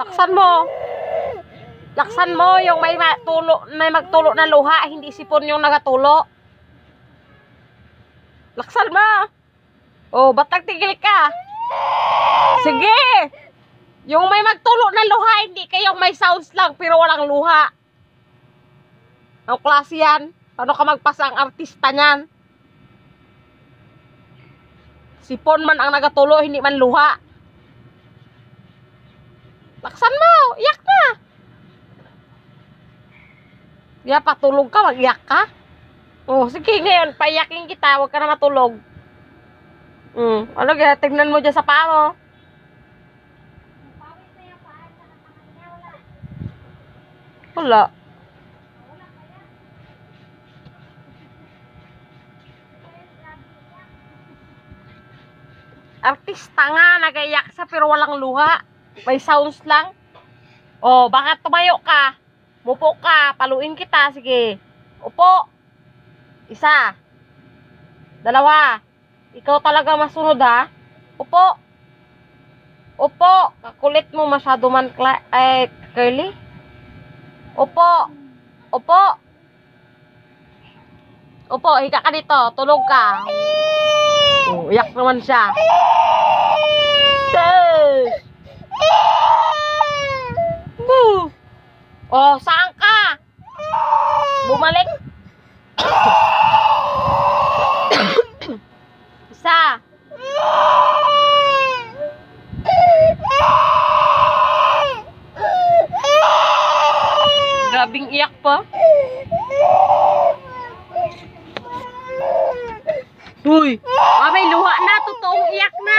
Laksan mo. Laksan mo yung may magtulo na luha, hindi sipon yung nagatulo. Laksan mo. Oh, ba't nagtigil ka? Sige. Yung may magtulo na luha, hindi kayong may sounds lang pero walang luha. Ang klase yan. Paano ka magpasa ang artista niyan? Sipon man ang nagatulo, hindi man luha. Laksan mo. Iyak na. Kaya patulog ka, mag-iyak ka. Oh, sige ngayon, paiyakin kita, huwag ka na matulog. Ano kaya, tignan mo dyan sa paa mo. Wala. Artista nga, nag-iyak sa pero walang luha. May sounds lang. Oh, baka tumayo ka. Mupo ka, paluin kita, sige. Upo. Isa. Dalawa. Ikaw talaga masunod ha. Upo. Upo. Kakulit mo masyado man curly. Upo. Upo. Upo, higa ka dito. Tulog ka. Oh, iyak naman siya. Oh, saan ka? Bumalik. Isa. Grabing iyak pa. Uy, may luha na. Totoong iyak na.